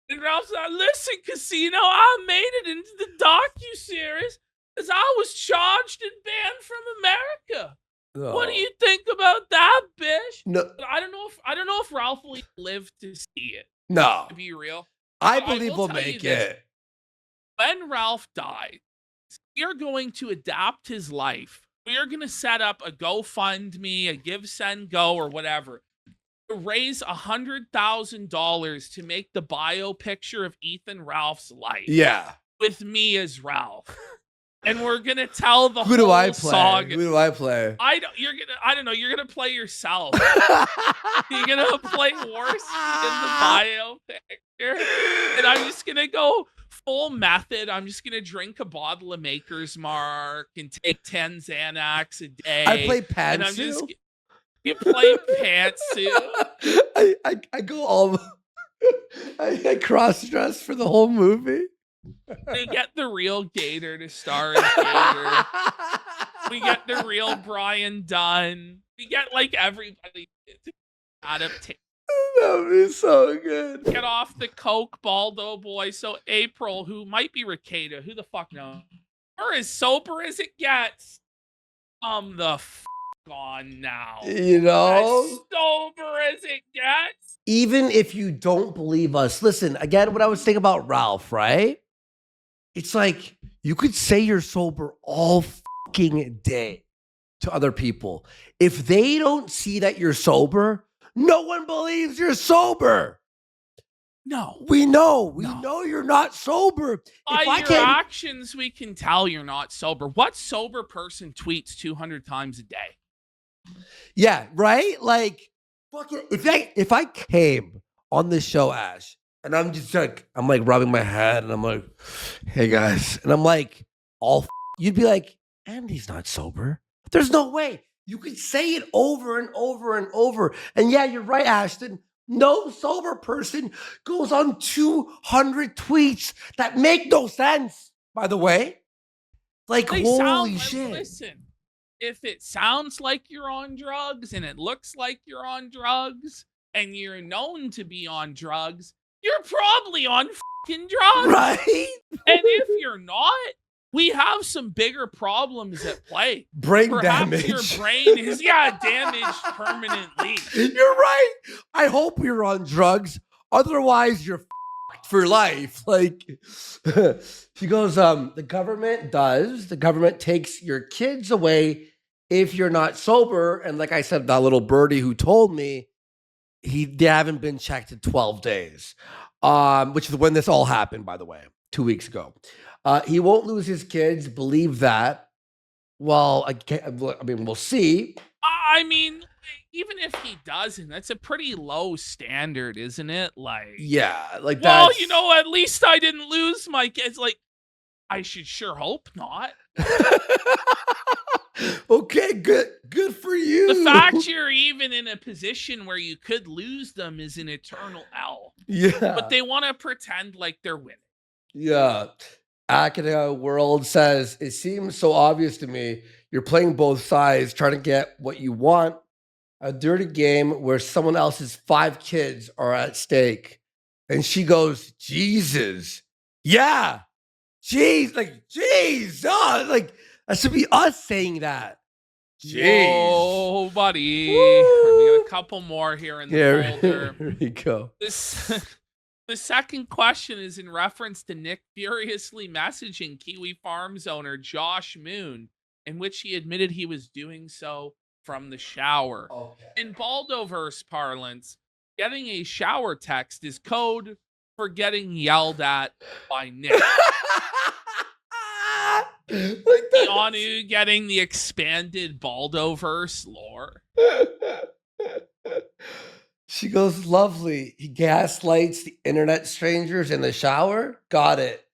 And Ralph's like, listen, Casino, I made it into the docuseries because I was charged and banned from America. No. What do you think about that, bitch? No, I don't know if Ralph will live to see it. no. To be real, I I believe will we'll tell you make this. it. when Ralph dies, we are going to adapt his life. We are going to set up a GoFundMe, a Give, Send, Go, or whatever, to raise $100,000 to make the bio picture of Ethan Ralph's life. Yeah. With me as Ralph. And we're gonna tell the Who whole do I play? saga. Who do I play? I don't know. You're gonna play yourself. You're gonna play Warski in the bio picture, and I'm just gonna go full method. I'm just gonna drink a bottle of Maker's Mark and take 10 Xanax a day. I play And I'm Pantsu. just you play Pantsu. I go all. I cross dress for the whole movie. They get the real Gator to star as Gator. We get the real Brian Dunn. We get like everybody to adaptate. That would be so good. Get off the coke, Baldo boy. So April, who might be Rekieta, who the fuck knows? Or as sober as it gets. The f on now. You know? As sober as it gets. Even if you don't believe us, listen, again, what I was saying about Ralph, right? It's like you could say you're sober all fucking day to other people. If they don't see that you're sober, no one believes you're sober. No. We know you're not sober. By your actions, we can tell you're not sober. What sober person tweets 200 times a day? Yeah, right? Like, fucking, if I came on this show, Ash, and I'm just like, I'm like rubbing my head, and I'm like, hey guys, and I'm like, you'd be like, Andy's not sober. There's no way. You could say it over and over and over. And yeah, you're right, Ashton. No sober person goes on 200 tweets that make no sense, by the way. Like, holy shit. Listen, if it sounds like you're on drugs and it looks like you're on drugs and you're known to be on drugs, you're probably on fucking drugs. Right? And if you're not, we have have some bigger problems at play. Brain Perhaps damage. your brain is damaged permanently. You're right. I hope you're on drugs. Otherwise, you're fucked for life. Like she goes, the government takes your kids away if you're not sober. And like I said, that little birdie who told me they haven't been checked in 12 days. Which is when this all happened, by the way, 2 weeks ago. He won't lose his kids. Believe that. Well, I mean, we'll see. I mean, even if he doesn't, that's a pretty low standard, isn't it? Like, Yeah, like well, that's... you know, at least I didn't lose my kids. Like, I should sure hope not. Okay, good for you. The fact you're even in a position where you could lose them is an eternal L. Yeah, But they want to pretend like they're winning. yeah. Akita World says, it seems so obvious to me you're playing both sides, trying to get what you want. A dirty game where someone else's 5 kids are at stake. And she goes, Jesus. Yeah. Jeez. Like, jeez. Oh, like, that should be us saying that. Jeez. Whoa, buddy. Woo. We got a couple more here in the folder. Here we go. The second question is in reference to Nick furiously messaging Kiwi Farms owner Josh Moon, in which he admitted he was doing so from the shower. Okay. In Baldoverse parlance, getting a shower text is code for getting yelled at by Nick. Like that. Keanu getting the expanded Baldoverse lore. She goes, lovely. He gaslights the internet strangers in the shower. Got it.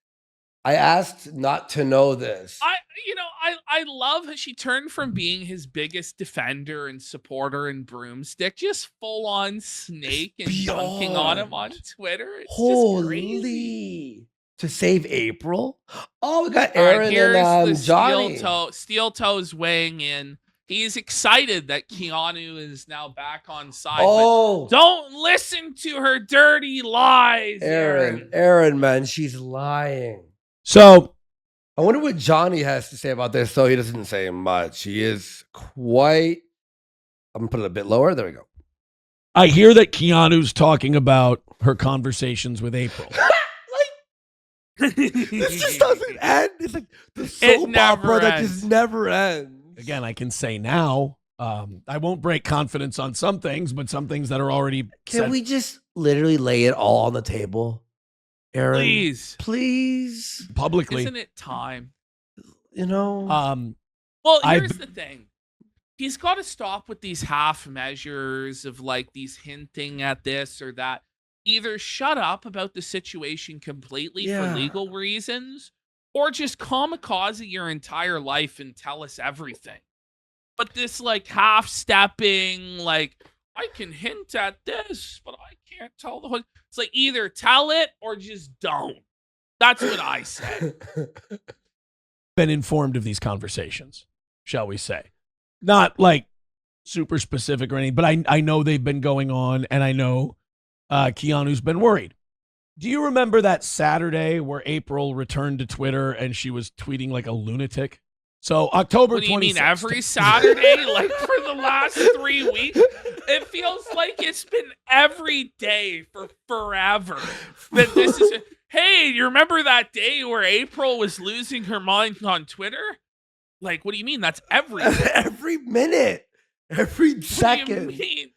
I asked not to know this. I love how she turned from being his biggest defender and supporter and broomstick, just full on snake and dunking on him on Twitter. It's just crazy. To save April. Oh, we got All right, Aaron here's and the Johnny. Steel Toe's weighing in. He's excited that Keanu is now back on side. Oh, But don't listen to her dirty lies, Aaron. Aaron, man, she's lying. So I wonder what Johnny has to say about this. So he doesn't say much. He is quite. I'm gonna put it a bit lower. There we go. I hear that Keanu's talking about her conversations with April. This just doesn't end. It's like the soap opera that just never ends. Again, I can say now, I won't break confidence on some things, but some things that are already Can we just literally lay it all on the table? Aaron, please. publicly. Isn't it time? You know? Well, here's the thing. He's got to stop with these half measures of like these hinting at this or that. Either shut up about the situation completely for legal reasons, or just kamikaze your entire life and tell us everything. But this like half-stepping, like, I can hint at this, but I can't tell the whole... It's like either tell it or just don't. That's what I say. Been informed of these conversations, shall we say. Not like super specific or anything, but I know they've been going on, and I know Keanu's been worried. Do you remember that Saturday where April returned to Twitter and she was tweeting like a lunatic? So October 26th. What do you mean, every Saturday? Like for the last 3 weeks? It feels like it's been every day for forever. That this is... Hey, you remember that day where April was losing her mind on Twitter? Like, what do you mean? That's every day. Every minute. Every second. What do you mean?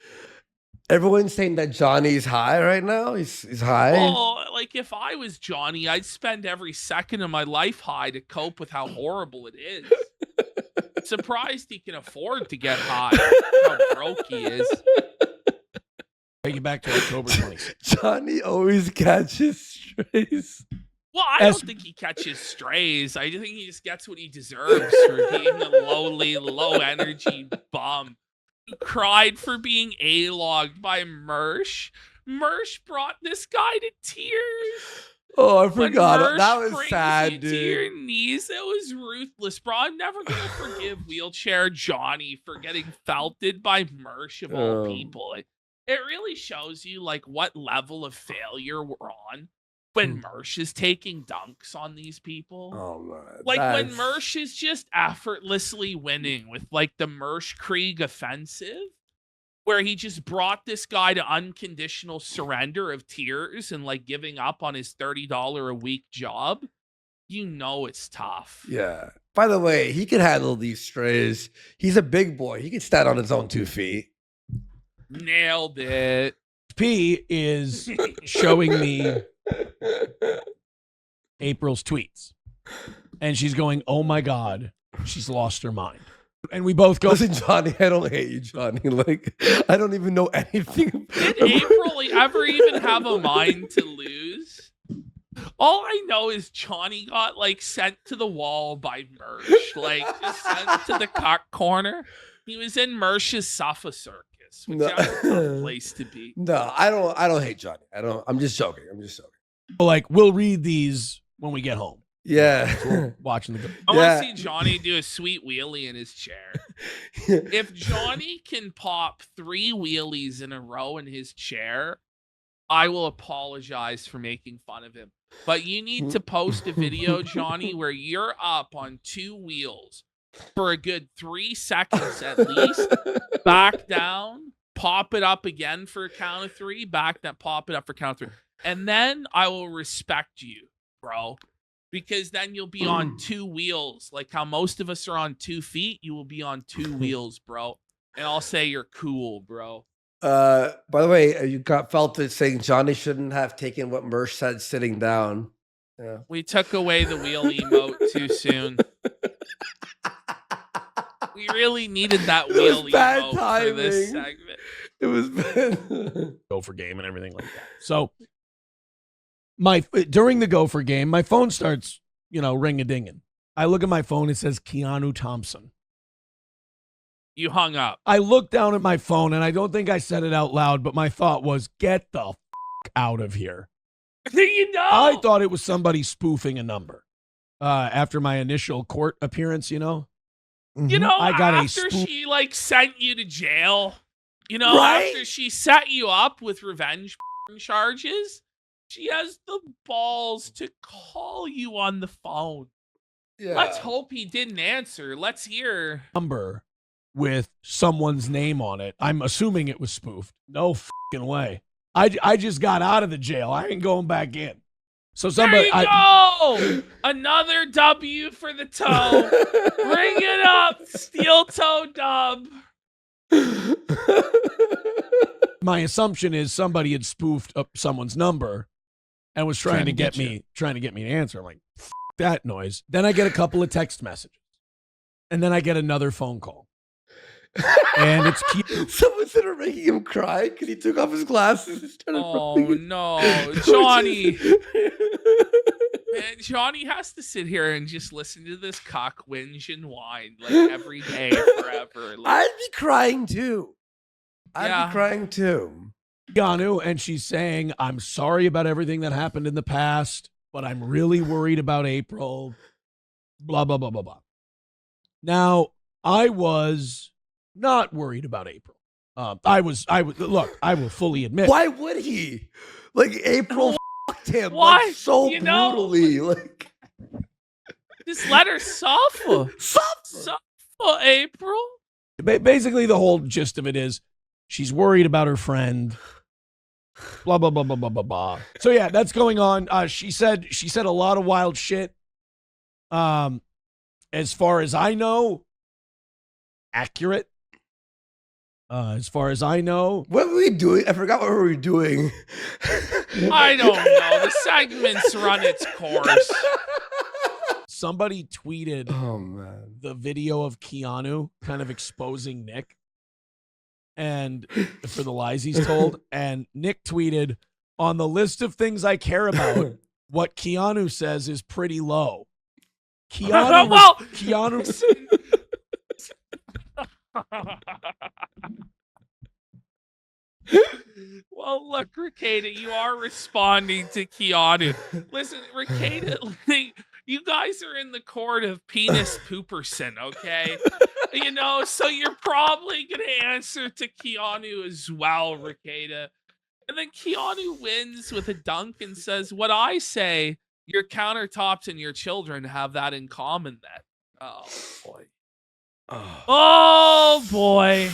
Everyone's saying that Johnny's high right now. He's high. Well, like if I was Johnny, I'd spend every second of my life high to cope with how horrible it is. Surprised he can afford to get high. How broke he is. Take it back to October 26th. Johnny always catches strays. Well, I don't think he catches strays. I think he just gets what he deserves for being a lowly, low-energy bum who cried for being A-logged by Mersh. Mersh brought this guy to tears. Oh, I forgot. Mersh That was brings sad, you dude. to your knees. It was ruthless, bro. I'm never going to forgive Wheelchair Johnny for getting felted by Mersh of all people. It really shows you, like, what level of failure we're on. when Mersh is taking dunks on these people. Oh man. Like when that's- Mersh is just effortlessly winning with like the Mersh Krieg offensive, where he just brought this guy to unconditional surrender of tears and like giving up on his $30 a week job, you know it's tough. Yeah. By the way, he can handle these strays. He's a big boy. He can stand on his own 2 feet. Nailed it. P is showing me April's tweets. And she's going, oh my God, she's lost her mind. And we both go, Listen, Johnny, I don't hate you, Johnny. Like, I don't even know anything. Did April ever even have a mind to lose? All I know is Johnny got like sent to the wall by Mersh, like just sent to the cock corner. He was in Mersh's Suffa Circus, which No. is a tough place to be. No, I don't hate Johnny. I'm just joking. like, we'll read these when we get home. Yeah. We're watching the I Yeah. want to see Johnny do a sweet wheelie in his chair. If Johnny can pop 3 wheelies in a row in his chair, I will apologize for making fun of him. But you need to post a video, Johnny, where you're up on 2 wheels for a good 3 seconds at least. Back down, pop it up again for a count of 3, back down, pop it up for count of 3. And then I will respect you, bro. Because then you'll be on 2 wheels. Like how most of us are on 2 feet, you will be on 2 wheels, bro. And I'll say you're cool, bro. By the way, you felt it saying Johnny shouldn't have taken what Mersh said sitting down. Yeah. We took away the wheel emote too soon. We really needed that It wheel was bad emote for this timing. segment. It was bad. Gopher game and everything like that. So during the Gopher game, my phone starts, ring-a-dinging. I look at my phone, it says Keanu Thompson. You hung up. I look down at my phone, and I don't think I said it out loud, but my thought was, get the f*** out of here. You know. I thought it was somebody spoofing a number. After my initial court appearance, You know, I got a after spoof- she like sent you to jail, Right? after she set you up with revenge charges, she has the balls to call you on the phone. Yeah. Let's hope he didn't answer. Let's hear. number with someone's name on it. I'm assuming it was spoofed. No fucking way. I just got out of the jail. I ain't going back in. So somebody, There you go. Another W for the toe. Bring it up, steel toe dub. my assumption is somebody had spoofed up someone's number and was trying to get me to answer. I'm like, F that noise. Then I get a couple of text messages, and then I get another phone call. And it's Someone said we're making him cry because he took off his glasses and started Oh rubbing no, it. Johnny. Man, Johnny has to sit here and just listen to this cock whinge and whine like every day forever. Like, I'd be crying too. I'd Yeah. be crying too. Keanu, and she's saying, I'm sorry about everything that happened in the past, but I'm really worried about April. Blah, blah, blah, blah, blah. Now, I was not worried about April. Look, I will fully admit. Why would he? Like April fucked him Why? like so You know? brutally. Like just let her suffer. Suffer, April. Basically, the whole gist of it is she's worried about her friend. Blah, blah, blah, blah, blah, blah, blah. So, yeah, that's going on. She said a lot of wild shit. As far as I know, accurate. As far as I know. what were we doing? I forgot what we were doing. I don't know. The segment's run its course. Somebody tweeted Oh man. the video of Keanu kind of exposing Nick and for the lies he's told. And Nick tweeted, on the list of things I care about, what Keanu says is pretty low. Keanu, Well- Keanu, Well, look, Rekieta, you are responding to Keanu. Listen, Rekieta, like, you guys are in the court of penis pooperson, okay? So you're probably going to answer to Keanu as well, Rekieta. And then Keanu wins with a dunk and says, "What I say, your countertops and your children have that in common then." Oh boy. Oh. Oh boy.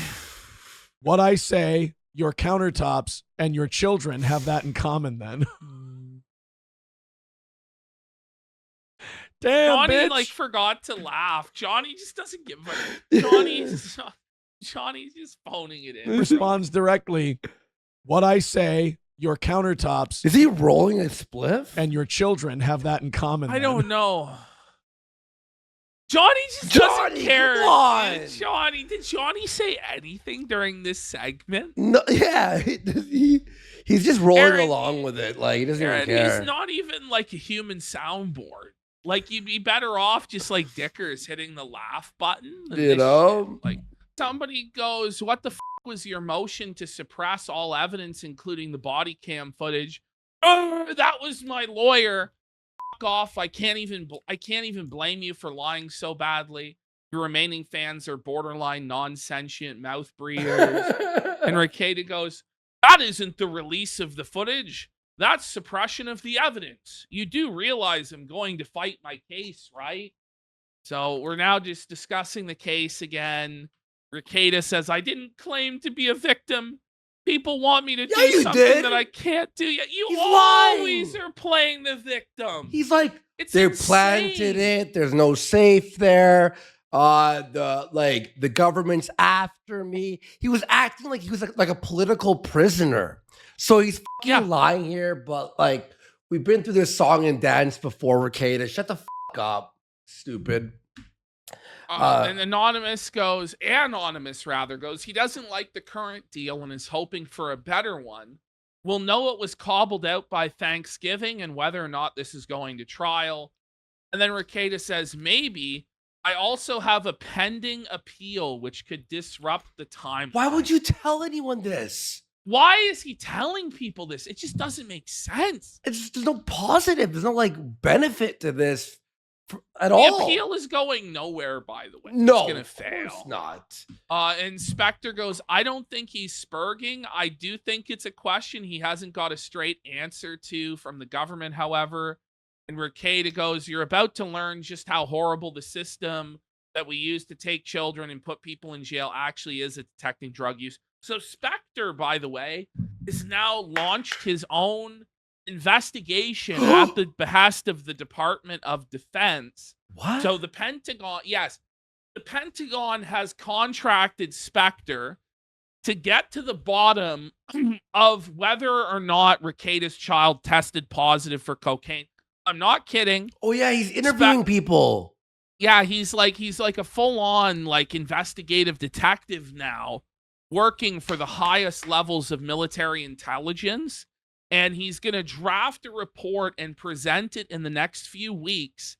What I say, your countertops and your children have that in common then. Damn, Johnny bitch. like forgot to laugh. Johnny just doesn't give a Johnny's just phoning it in. Responds directly. What I say, your countertops Is he rolling a spliff? and your children have that in common. I then. don't know. Johnny just Johnny, doesn't care. come on. Did Johnny say anything during this segment? No, yeah, he's just rolling Aaron, along with it. Like he doesn't even Aaron, care. he's not even like a human soundboard. Like you'd be better off just like Dickers hitting the laugh button. than You this know? shit. Like somebody goes, "What the was your motion to suppress all evidence, including the body cam footage?" That was my lawyer. Off. I can't even blame you for lying so badly. Your remaining fans are borderline non-sentient mouth breathers. And Rekieta goes, "That isn't the release of the footage. That's suppression of the evidence. You do realize I'm going to fight my case, right?" So we're now just discussing the case again. Rekieta says, "I didn't claim to be a victim. People want me to do you something did. that I can't do yet." You He's always lying. are playing the victim. He's like, It's they insane. planted it. There's no safe there. The government's after me. He was acting like he was like a political prisoner. So he's fucking lying here. But like, we've been through this song and dance before, Rekieta. Shut the fuck up, stupid. And Anonymous goes, he doesn't like the current deal and is hoping for a better one. We'll know it was cobbled out by Thanksgiving and whether or not this is going to trial. And then Rekieta says, maybe I also have a pending appeal which could disrupt the timeline. Why would you tell anyone this? Why is he telling people this? It just doesn't make sense. There's no positive. There's no like benefit to this at The all. appeal is going nowhere, by the way. No, it's gonna fail. It's not. And Spectre goes, "I don't think he's spurging. I do think it's a question he hasn't got a straight answer to from the government, however." And Rekieta goes, "You're about to learn just how horrible the system that we use to take children and put people in jail actually is at detecting drug use." So Spectre, by the way, has now launched his own investigation at the behest of the Department of Defense. What? So the Pentagon has contracted Spectre to get to the bottom of whether or not Rekieta's child tested positive for cocaine. I'm not kidding. Oh yeah, he's interviewing people. Yeah, he's like a full-on like investigative detective now, working for the highest levels of military intelligence. And he's going to draft a report and present it in the next few weeks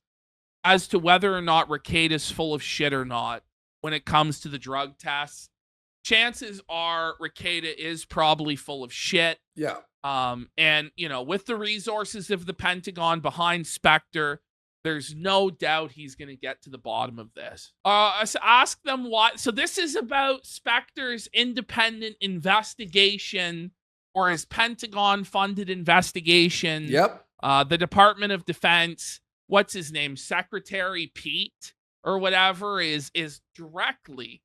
as to whether or not Rekieta's full of shit or not when it comes to the drug tests. Chances are Rekieta is probably full of shit. Yeah. And, you know, with the resources of the Pentagon behind Spectre, there's no doubt he's going to get to the bottom of this. So ask them why. So this is about Spectre's independent investigation, or his Pentagon-funded investigation. Yep. The Department of Defense, what's his name, Secretary Pete or whatever, is directly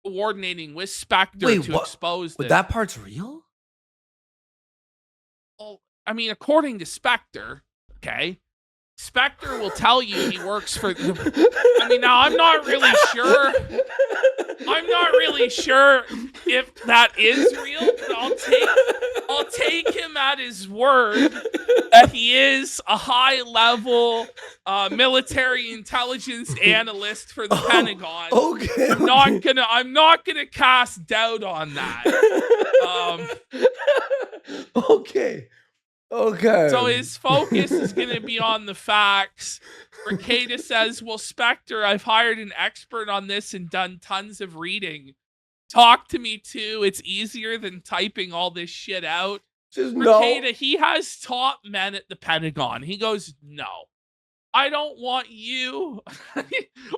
coordinating with Spectre to expose this. That part's real? Well, I mean, according to Spectre, okay, Spectre will tell you he works for. I mean, now I'm not really sure. I'm not really sure if that is real, but I'll take him at his word that he is a high-level military intelligence analyst for the Pentagon. Okay. I'm not gonna cast doubt on that. Okay. So his focus is going to be on the facts. Rekieta says, "Well, Spectre, I've hired an expert on this and done tons of reading. Talk to me too. It's easier than typing all this shit out." Rekieta, he has top men at the Pentagon. He goes, "No, I don't want you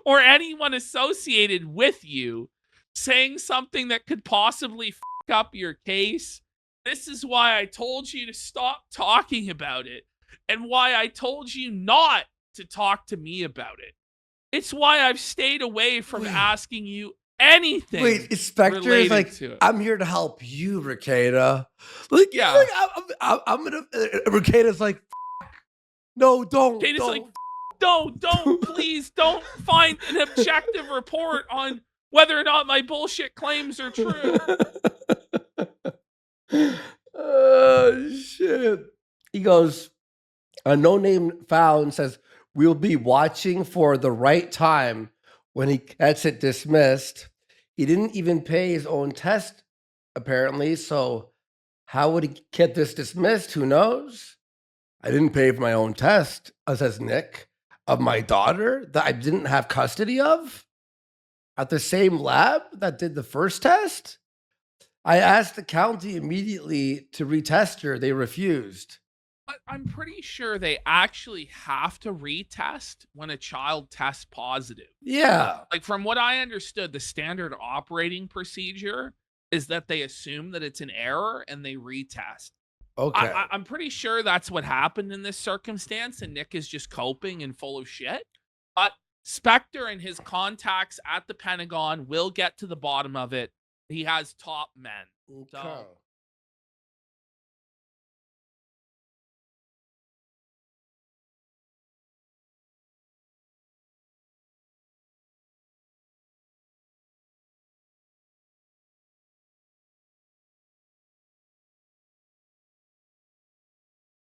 or anyone associated with you saying something that could possibly fuck up your case. This is why I told you to stop talking about it and why I told you not to talk to me about it. It's why I've stayed away from asking you anything. Wait, Inspector is related like, to it. I'm here to help you, Rekieta. Like, Yeah. like, I'm gonna. Rekieta's like, no, don't. Kate is don't. like, don't, please, don't find an objective report on whether or not my bullshit claims are true. Oh shit. He goes, a no name found says, we'll be watching for the right time when he gets it dismissed. He didn't even pay his own test, apparently. So how would he get this dismissed? Who knows? I didn't pay for my own test, says Nick, of my daughter that I didn't have custody of at the same lab that did the first test. I asked the county immediately to retest her. They refused. But I'm pretty sure they actually have to retest when a child tests positive. Yeah. Like, from what I understood, the standard operating procedure is that they assume that it's an error and they retest. Okay. I'm pretty sure that's what happened in this circumstance, and Nick is just coping and full of shit. But Spectre and his contacts at the Pentagon will get to the bottom of it. He has top men. So